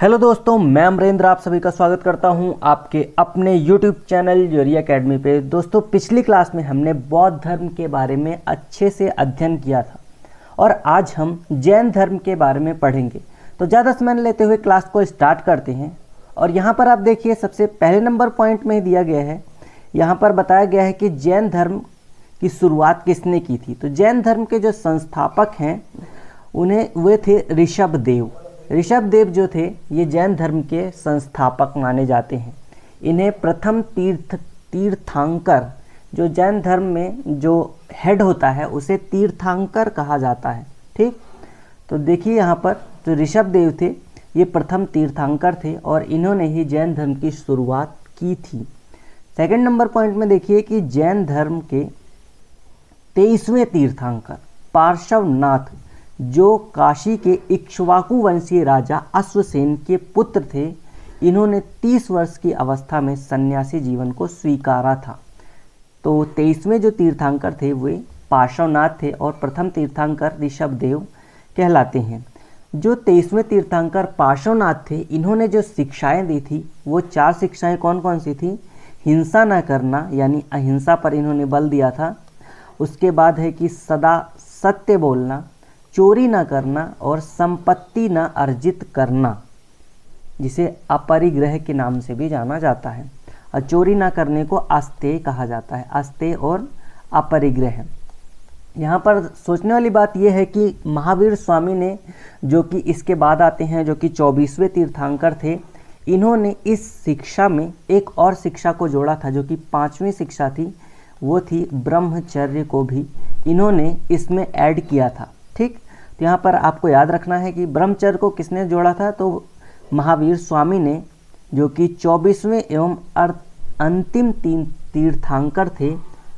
Hello दोस्तों, मैं अमरेंद्र आप सभी का स्वागत करता हूं आपके अपने YouTube चैनल जोरिया एकेडमी पे। दोस्तों, पिछली क्लास में हमने बौद्ध धर्म के बारे में अच्छे से अध्ययन किया था और आज हम जैन धर्म के बारे में पढ़ेंगे। तो ज़्यादा समय न लेते हुए क्लास को स्टार्ट करते हैं। और यहाँ पर आप देखिए, सबसे पहले नंबर पॉइंट में दिया गया है, यहाँ पर बताया गया है कि जैन धर्म की शुरुआत किसने की थी। तो जैन धर्म के जो संस्थापक हैं वे थे ऋषभदेव। ऋषभदेव जो थे ये जैन धर्म के संस्थापक माने जाते हैं। इन्हें प्रथम तीर्थंकर, जो जैन धर्म में जो हेड होता है उसे तीर्थंकर कहा जाता है। ठीक, तो देखिए यहाँ पर जो ऋषभदेव थे ये प्रथम तीर्थंकर थे और इन्होंने ही जैन धर्म की शुरुआत की थी। सेकंड नंबर पॉइंट में देखिए कि जैन धर्म के 23वें तीर्थंकर पार्श्वनाथ, जो काशी के इक्ष्वाकु वंशीय राजा अश्वसेन के पुत्र थे, इन्होंने 30 वर्ष की अवस्था में सन्यासी जीवन को स्वीकारा था। तो 23वें जो तीर्थंकर थे वे पार्श्वनाथ थे और प्रथम तीर्थंकर ऋषभदेव कहलाते हैं। जो 23वें तीर्थंकर पार्श्वनाथ थे, इन्होंने जो शिक्षाएं दी थी वो 4 शिक्षाएं कौन कौन सी थी। हिंसा न करना यानी अहिंसा पर इन्होंने बल दिया था। उसके बाद है कि सदा सत्य बोलना, चोरी न करना और संपत्ति न अर्जित करना, जिसे अपरिग्रह के नाम से भी जाना जाता है। और चोरी न करने को अस्तेय कहा जाता है, अस्तेय और अपरिग्रह। यहाँ पर सोचने वाली बात यह है कि महावीर स्वामी ने, जो कि इसके बाद आते हैं, जो कि 24वें तीर्थंकर थे, इन्होंने इस शिक्षा में एक और शिक्षा को जोड़ा था, जो कि 5वीं शिक्षा थी। वो थी ब्रह्मचर्य को भी इन्होंने इसमें ऐड किया था। ठीक, तो यहाँ पर आपको याद रखना है कि ब्रह्मचर्य को किसने जोड़ा था। तो महावीर स्वामी ने, जो कि 24वें एवं अंतिम 3 तीर्थंकर थे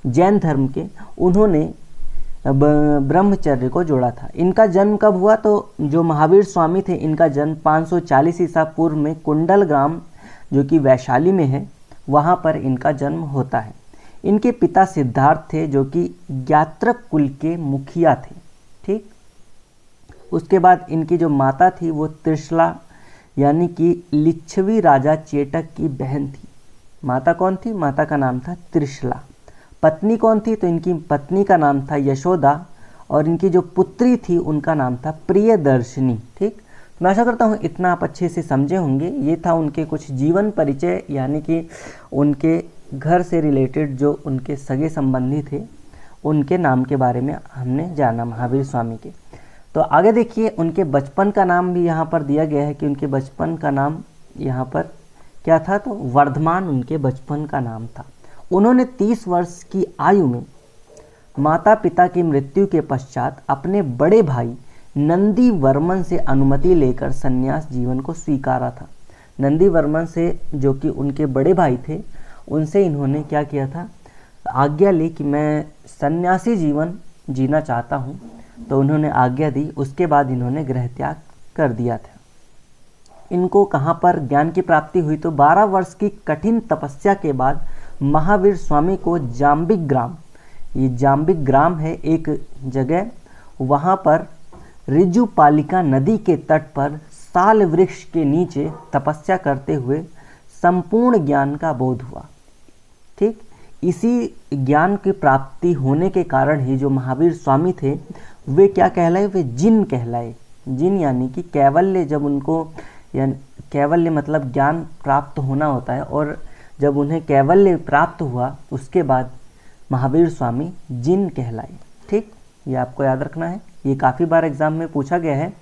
जैन धर्म के, उन्होंने ब्रह्मचर्य को जोड़ा था। इनका जन्म कब हुआ। तो जो महावीर स्वामी थे, इनका जन्म 540 ईसा पूर्व में कुंडल ग्राम, जो कि वैशाली में है, वहाँ पर इनका जन्म होता है। इनके पिता सिद्धार्थ थे, जो कि ज्ञात्रक कुल के मुखिया थे। ठीक, उसके बाद इनकी जो माता थी वो त्रिशला यानी कि लिच्छवी राजा चेटक की बहन थी। माता कौन थी। माता का नाम था त्रिशला। पत्नी कौन थी। तो इनकी पत्नी का नाम था यशोदा और इनकी जो पुत्री थी उनका नाम था प्रियदर्शिनी। ठीक, तो मैं आशा करता हूँ इतना आप अच्छे से समझे होंगे। ये था उनके कुछ जीवन परिचय, यानी कि उनके घर से रिलेटेड जो उनके सगे संबंधी थे उनके नाम के बारे में हमने जाना, महावीर स्वामी के। तो आगे देखिए, उनके बचपन का नाम भी यहाँ पर दिया गया है कि उनके बचपन का नाम यहाँ पर क्या था। तो वर्धमान उनके बचपन का नाम था। उन्होंने 30 वर्ष की आयु में माता पिता की मृत्यु के पश्चात अपने बड़े भाई नंदी वर्मन से अनुमति लेकर संन्यास जीवन को स्वीकारा था। नंदी वर्मन से, जो कि उनके बड़े भाई थे, उनसे इन्होंने क्या किया था, आज्ञा ली कि मैं सन्यासी जीवन जीना चाहता हूँ। तो उन्होंने आज्ञा दी। उसके बाद इन्होंने गृह त्याग कर दिया था। इनको कहाँ पर ज्ञान की प्राप्ति हुई। तो 12 वर्ष की कठिन तपस्या के बाद महावीर स्वामी को जाम्बिक ग्राम, ये जाम्बिक ग्राम है एक जगह, वहाँ पर ऋजुपालिका नदी के तट पर साल वृक्ष के नीचे तपस्या करते हुए संपूर्ण ज्ञान का बोध हुआ। ठीक, इसी ज्ञान की प्राप्ति होने के कारण ही जो महावीर स्वामी थे वे क्या कहलाए, वे जिन कहलाए। जिन यानी कि कैवल्य, जब उनको, यानी कैवल्य मतलब ज्ञान प्राप्त होना होता है, और जब उन्हें कैवल्य प्राप्त हुआ उसके बाद महावीर स्वामी जिन कहलाए। ठीक, ये आपको याद रखना है। ये काफ़ी बार एग्जाम में पूछा गया है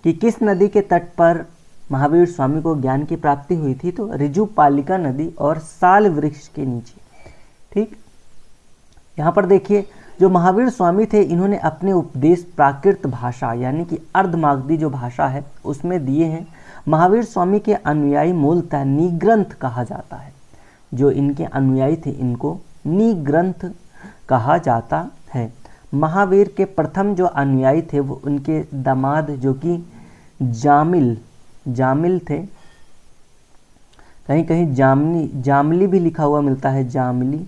कि किस नदी के तट पर महावीर स्वामी को ज्ञान की प्राप्ति हुई थी। तो ऋजुपालिका नदी और साल वृक्ष के नीचे। ठीक, यहाँ पर देखिए, जो महावीर स्वामी थे, इन्होंने अपने उपदेश प्राकृत भाषा यानी कि अर्धमागधी जो भाषा है उसमें दिए हैं। महावीर स्वामी के अनुयायी मूलतः निग्रंथ कहा जाता है। जो इनके अनुयायी थे इनको निग्रंथ कहा जाता है। महावीर के प्रथम जो अनुयायी थे वो उनके दामाद, जो कि जामिल थे। कहीं कहीं जामली भी लिखा हुआ मिलता है, जामली।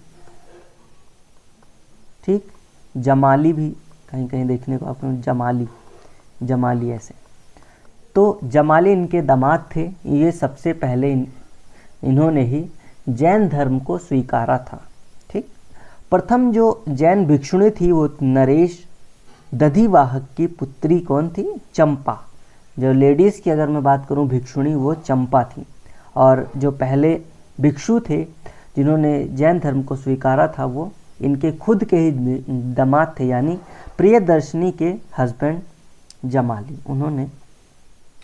ठीक, जमाली भी कहीं कहीं देखने को आपको, जमाली ऐसे। तो जमाली इनके दामाद थे। ये सबसे पहले इन्होंने ही जैन धर्म को स्वीकारा था। ठीक, प्रथम जो जैन भिक्षुणी थी वो नरेश दधिवाहक की पुत्री कौन थी? चंपा। जो लेडीज़ की अगर मैं बात करूं भिक्षुणी, वो चंपा थी। और जो पहले भिक्षु थे जिन्होंने जैन धर्म को स्वीकारा था वो इनके खुद के ही दामाद थे, यानी प्रियदर्शनी के हस्बैंड जमाली उन्होंने।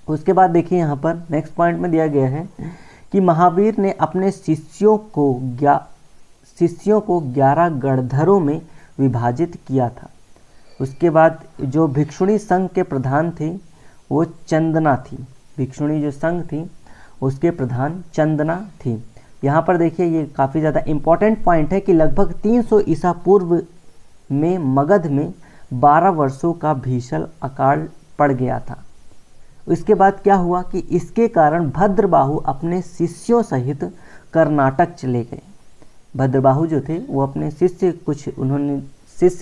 उसके बाद देखिए यहाँ पर नेक्स्ट पॉइंट में दिया गया है कि महावीर ने अपने शिष्यों को 11 गणधरों में विभाजित किया था। उसके बाद जो भिक्षुणी संघ के प्रधान थे वो चंदना थी। भिक्षुणी जो संघ थी उसके प्रधान चंदना थी। यहाँ पर देखिए ये काफ़ी ज़्यादा इम्पॉर्टेंट पॉइंट है कि लगभग 300 ईसा पूर्व में मगध में 12 वर्षों का भीषण अकाल पड़ गया था। इसके बाद क्या हुआ कि इसके कारण भद्रबाहु अपने शिष्यों सहित कर्नाटक चले गए। भद्रबाहु जो थे वो अपने शिष्य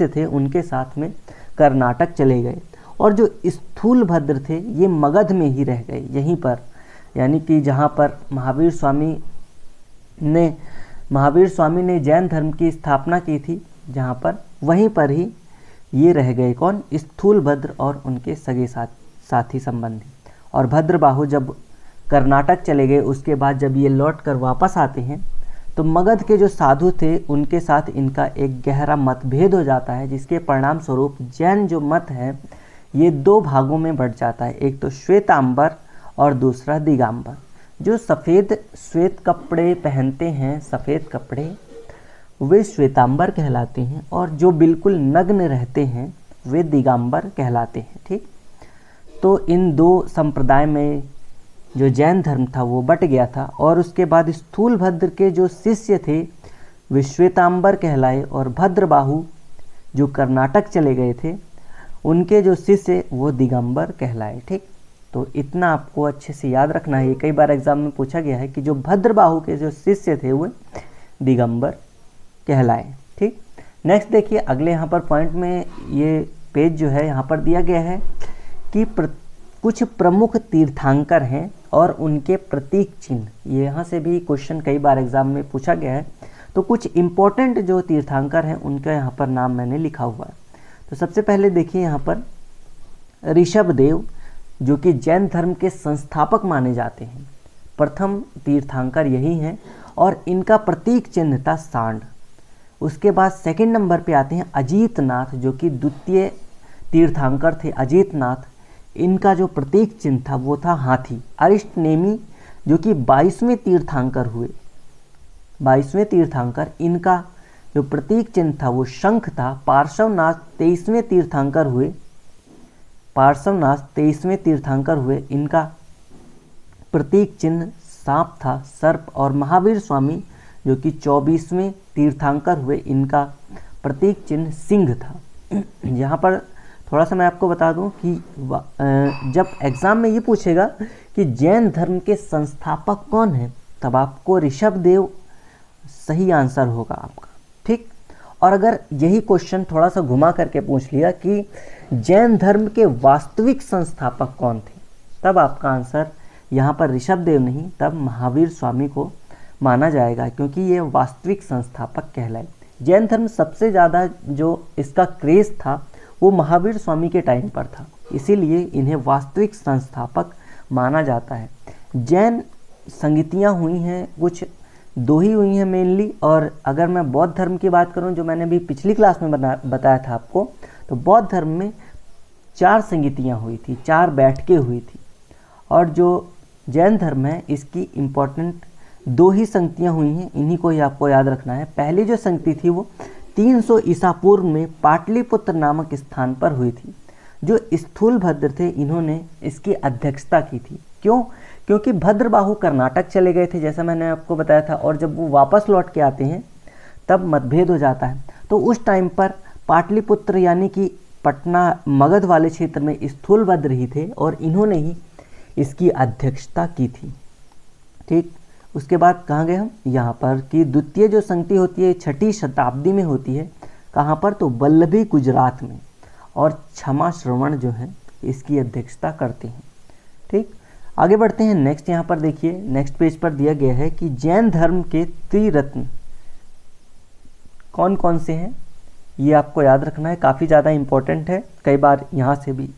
थे उनके साथ में कर्नाटक चले गए। और जो स्थूल भद्र थे ये मगध में ही रह गए, यहीं पर, यानी कि जहाँ पर महावीर स्वामी ने जैन धर्म की स्थापना की थी, जहाँ पर वहीं पर ही ये रह गए। कौन? स्थूल भद्र और उनके सगे साथी संबंधी। और भद्रबाहु जब कर्नाटक चले गए उसके बाद जब ये लौट कर वापस आते हैं तो मगध के जो साधु थे उनके साथ इनका एक गहरा मतभेद हो जाता है, जिसके परिणाम स्वरूप जैन जो मत है ये 2 भागों में बढ़ जाता है। एक तो श्वेतांबर और दूसरा दिगंबर। जो श्वेत कपड़े पहनते हैं, सफ़ेद कपड़े, वे श्वेतांबर कहलाते हैं और जो बिल्कुल नग्न रहते हैं वे दिगंबर कहलाते हैं। ठीक, तो इन 2 संप्रदाय में जो जैन धर्म था वो बट गया था। और उसके बाद स्थूल भद्र के जो शिष्य थे वे श्वेतांबर कहलाए और भद्रबाहु जो कर्नाटक चले गए थे उनके जो शिष्य वो दिगंबर कहलाए। ठीक, तो इतना आपको अच्छे से याद रखना है। कई बार एग्जाम में पूछा गया है कि जो भद्रबाहु के जो शिष्य थे वो दिगंबर कहलाए। ठीक, नेक्स्ट देखिए अगले यहाँ पर पॉइंट में ये पेज जो है यहाँ पर दिया गया है कि कुछ प्रमुख तीर्थंकर हैं और उनके प्रतीक चिन्ह। ये यहाँ से भी क्वेश्चन कई बार एग्जाम में पूछा गया है। तो कुछ इम्पोर्टेंट जो तीर्थंकर हैं उनका यहाँ पर नाम मैंने लिखा हुआ है। तो सबसे पहले देखिए यहाँ पर ऋषभदेव जो कि जैन धर्म के संस्थापक माने जाते हैं, प्रथम तीर्थंकर यही हैं और इनका प्रतीक चिन्ह था सांड। उसके बाद सेकंड नंबर पे आते हैं अजीतनाथ जो कि द्वितीय तीर्थंकर थे। अजीतनाथ, इनका जो प्रतीक चिन्ह था वो था हाथी। अरिष्टनेमी जो कि 22वें तीर्थंकर हुए, 22वें तीर्थंकर, इनका जो प्रतीक चिन्ह था वो शंख था। पार्श्वनाथ 23वें तीर्थंकर हुए, पार्श्वनाथ 23वें तीर्थंकर हुए, इनका प्रतीक चिन्ह सांप था, सर्प। और महावीर स्वामी जो कि 24वें तीर्थंकर हुए, इनका प्रतीक चिन्ह सिंह था। यहाँ पर थोड़ा सा मैं आपको बता दूं कि जब एग्ज़ाम में ये पूछेगा कि जैन धर्म के संस्थापक कौन हैं, तब आपको ऋषभदेव सही आंसर होगा आपका। ठीक, और अगर यही क्वेश्चन थोड़ा सा घुमा करके पूछ लिया कि जैन धर्म के वास्तविक संस्थापक कौन थे, तब आपका आंसर यहाँ पर ऋषभदेव नहीं, तब महावीर स्वामी को माना जाएगा, क्योंकि ये वास्तविक संस्थापक कहलाए। जैन धर्म सबसे ज़्यादा जो इसका क्रेज़ था वो महावीर स्वामी के टाइम पर था, इसीलिए इन्हें वास्तविक संस्थापक माना जाता है। जैन संगतियाँ हुई हैं, कुछ 2 ही हुई हैं मेनली। और अगर मैं बौद्ध धर्म की बात करूं, जो मैंने अभी पिछली क्लास में बताया था आपको, तो बौद्ध धर्म में 4 संगतियाँ हुई थी, 4 बैठकें हुई थी। और जो जैन धर्म है इसकी इम्पोर्टेंट 2 ही संगतियाँ हुई हैं, इन्हीं को ही आपको याद रखना है। पहली जो संगति थी वो 300 ईसा पूर्व में पाटलिपुत्र नामक स्थान पर हुई थी। जो स्थूल भद्र थे इन्होंने इसकी अध्यक्षता की थी। क्यों? क्योंकि भद्रबाहु कर्नाटक चले गए थे, जैसा मैंने आपको बताया था, और जब वो वापस लौट के आते हैं तब मतभेद हो जाता है। तो उस टाइम पर पाटलिपुत्र यानी कि पटना मगध वाले क्षेत्र में स्थूल भद्र ही थे और इन्होंने ही इसकी अध्यक्षता की थी। ठीक, उसके बाद कहाँ गए हम, यहाँ पर कि द्वितीय जो संगति होती है 6ठी शताब्दी में होती है। कहाँ पर? तो वल्लभी गुजरात में। और क्षमा श्रवण जो है इसकी अध्यक्षता करते हैं। ठीक, आगे बढ़ते हैं। नेक्स्ट यहाँ पर देखिए, नेक्स्ट पेज पर दिया गया है कि जैन धर्म के त्रिरत्न कौन कौन से हैं, ये आपको याद रखना है, काफ़ी ज़्यादा इम्पोर्टेंट है, कई बार यहाँ से भी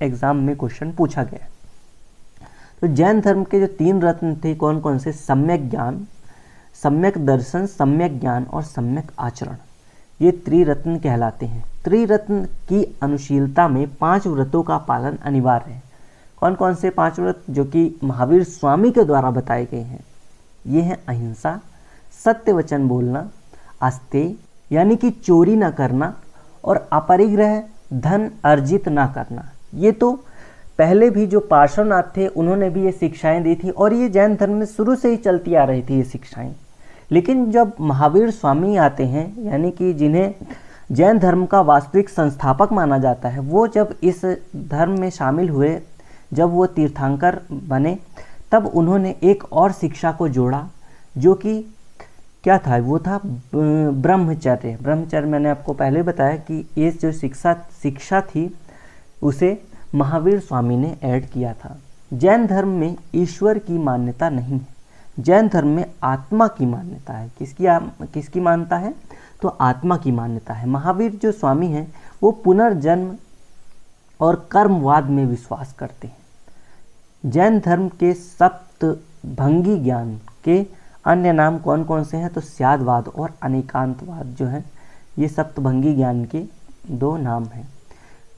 एग्जाम में क्वेश्चन पूछा गया है। तो जैन धर्म के जो 3 रत्न थे कौन कौन से, सम्यक ज्ञान, सम्यक दर्शन, सम्यक ज्ञान और सम्यक आचरण, ये त्रिरत्न कहलाते हैं। त्रिरत्न की अनुशीलता में 5 व्रतों का पालन अनिवार्य है। कौन कौन से 5 व्रत जो कि महावीर स्वामी के द्वारा बताए गए हैं, ये हैं अहिंसा, सत्य वचन बोलना, आस्तेय यानी कि चोरी ना करना, और अपरिग्रह धन अर्जित ना करना। ये तो पहले भी जो पार्श्वनाथ थे उन्होंने भी ये शिक्षाएं दी थी और ये जैन धर्म में शुरू से ही चलती आ रही थी ये शिक्षाएं। लेकिन जब महावीर स्वामी आते हैं, यानी कि जिन्हें जैन धर्म का वास्तविक संस्थापक माना जाता है, वो जब इस धर्म में शामिल हुए, जब वो तीर्थंकर बने, तब उन्होंने एक और शिक्षा को जोड़ा जो कि क्या था, वो था ब्रह्मचर्य। ब्रह्मचर्य मैंने आपको पहले बताया कि ये जो शिक्षा थी उसे महावीर स्वामी ने ऐड किया था। जैन धर्म में ईश्वर की मान्यता नहीं है, जैन धर्म में आत्मा की मान्यता है। किसकी मान्यता है, तो आत्मा की मान्यता है। महावीर जो स्वामी हैं वो पुनर्जन्म और कर्मवाद में विश्वास करते हैं। जैन धर्म के सप्तभंगी ज्ञान के अन्य नाम कौन कौन से हैं, तो स्यादवाद और अनेकांतवाद जो है, ये सप्तभंगी ज्ञान के 2 नाम हैं।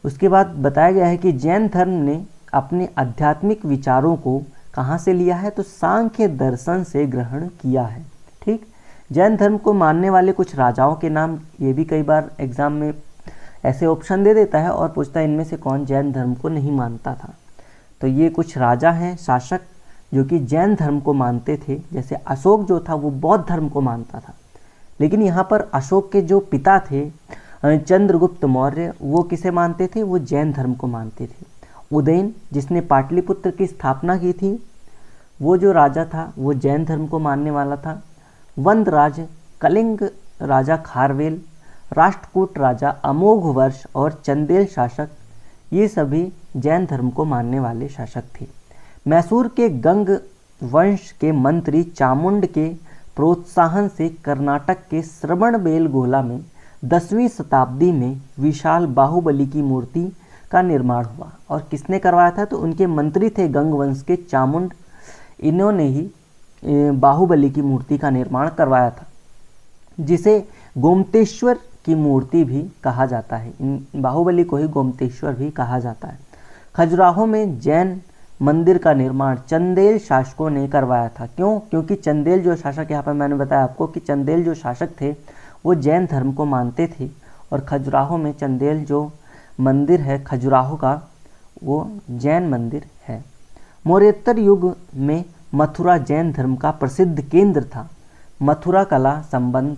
उसके बाद बताया गया है कि जैन धर्म ने अपने आध्यात्मिक विचारों को कहाँ से लिया है, तो सांख्य दर्शन से ग्रहण किया है। ठीक, जैन धर्म को मानने वाले कुछ राजाओं के नाम, ये भी कई बार एग्जाम में ऐसे ऑप्शन दे देता है और पूछता है इनमें से कौन जैन धर्म को नहीं मानता था। तो ये कुछ राजा हैं, शासक, जो कि जैन धर्म को मानते थे। जैसे अशोक जो था वो बौद्ध धर्म को मानता था, लेकिन यहाँ पर अशोक के जो पिता थे चंद्रगुप्त मौर्य, वो किसे मानते थे, वो जैन धर्म को मानते थे। उदयन जिसने पाटलिपुत्र की स्थापना की थी, वो जो राजा था वो जैन धर्म को मानने वाला था। वंदराज, कलिंग राजा खारवेल, राष्ट्रकूट राजा अमोघ वर्ष और चंदेल शासक, ये सभी जैन धर्म को मानने वाले शासक थे। मैसूर के गंग वंश के मंत्री चामुंड के प्रोत्साहन से कर्नाटक के श्रवणबेलगोला में 10वीं शताब्दी में विशाल बाहुबली की मूर्ति का निर्माण हुआ। और किसने करवाया था, तो उनके मंत्री थे गंग वंश के चामुंड, इन्होंने ही बाहुबली की मूर्ति का निर्माण करवाया था, जिसे गोमतेश्वर की मूर्ति भी कहा जाता है। इन बाहुबली को ही गोमतेश्वर भी कहा जाता है। खजुराहो में जैन मंदिर का निर्माण चंदेल शासकों ने करवाया था। क्यों, क्योंकि चंदेल जो शासक, यहाँ पर मैंने बताया आपको कि चंदेल जो शासक थे वो जैन धर्म को मानते थे, और खजुराहो में चंदेल जो मंदिर है खजुराहो का, वो जैन मंदिर है। मौर्योत्तर युग में मथुरा जैन धर्म का प्रसिद्ध केंद्र था। मथुरा कला संबंध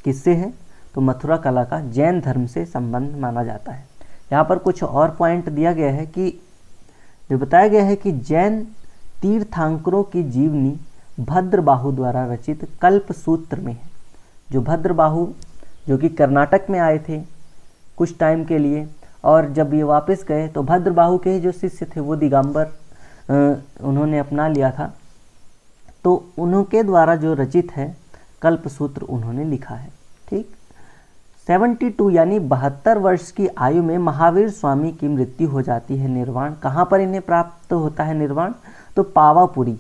किससे है, तो मथुरा कला का जैन धर्म से संबंध माना जाता है। यहाँ पर कुछ और पॉइंट दिया गया है कि जो बताया गया है कि जैन तीर्थंकरों की जीवनी भद्रबाहु द्वारा रचित कल्पसूत्र में है। जो भद्रबाहु जो कि कर्नाटक में आए थे कुछ टाइम के लिए, और जब ये वापस गए तो भद्रबाहु के जो शिष्य थे वो दिगंबर उन्होंने अपना लिया था, तो उनके द्वारा जो रचित है कल्पसूत्र उन्होंने लिखा है। ठीक, 72 यानी 72 वर्ष की आयु में महावीर स्वामी की मृत्यु हो जाती है। निर्वाण कहाँ पर इन्हें प्राप्त होता है निर्वाण, तो पावापुरी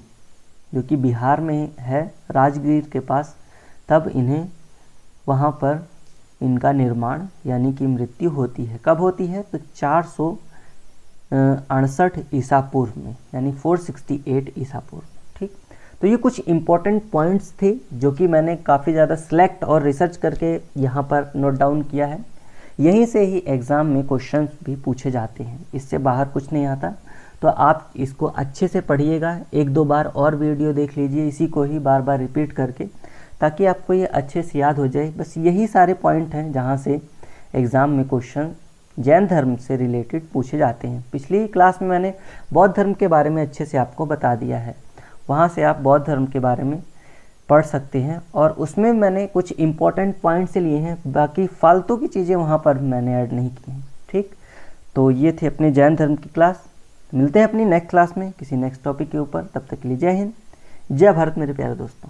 जो कि बिहार में है, राजगीर के पास, तब इन्हें वहाँ पर इनका निर्माण यानी कि मृत्यु होती है। कब होती है, तो 468 ईसा पूर्व में, यानी 468 ईसा पूर्व। ठीक, तो ये कुछ इम्पोर्टेंट पॉइंट्स थे जो कि मैंने काफ़ी ज़्यादा सिलेक्ट और रिसर्च करके यहाँ पर नोट डाउन किया है। यहीं से ही एग्ज़ाम में क्वेश्चंस भी पूछे जाते हैं, इससे बाहर कुछ नहीं आता। तो आप इसको अच्छे से पढ़िएगा, 1-2 बार और वीडियो देख लीजिए इसी को ही बार बार रिपीट करके, ताकि आपको ये अच्छे से याद हो जाए। बस यही सारे पॉइंट हैं जहाँ से एग्ज़ाम में क्वेश्चन जैन धर्म से रिलेटेड पूछे जाते हैं। पिछली क्लास में मैंने बौद्ध धर्म के बारे में अच्छे से आपको बता दिया है, वहाँ से आप बौद्ध धर्म के बारे में पढ़ सकते हैं, और उसमें मैंने कुछ इम्पोर्टेंट पॉइंट से लिए हैं, बाकी फालतू की चीज़ें वहाँ पर मैंने ऐड नहीं की हैं। ठीक, तो ये थे अपने जैन धर्म की क्लास। मिलते हैं अपनी नेक्स्ट क्लास में किसी नेक्स्ट टॉपिक के ऊपर। तब तक के लिए जय हिंद, जय भारत मेरे प्यारे दोस्तों।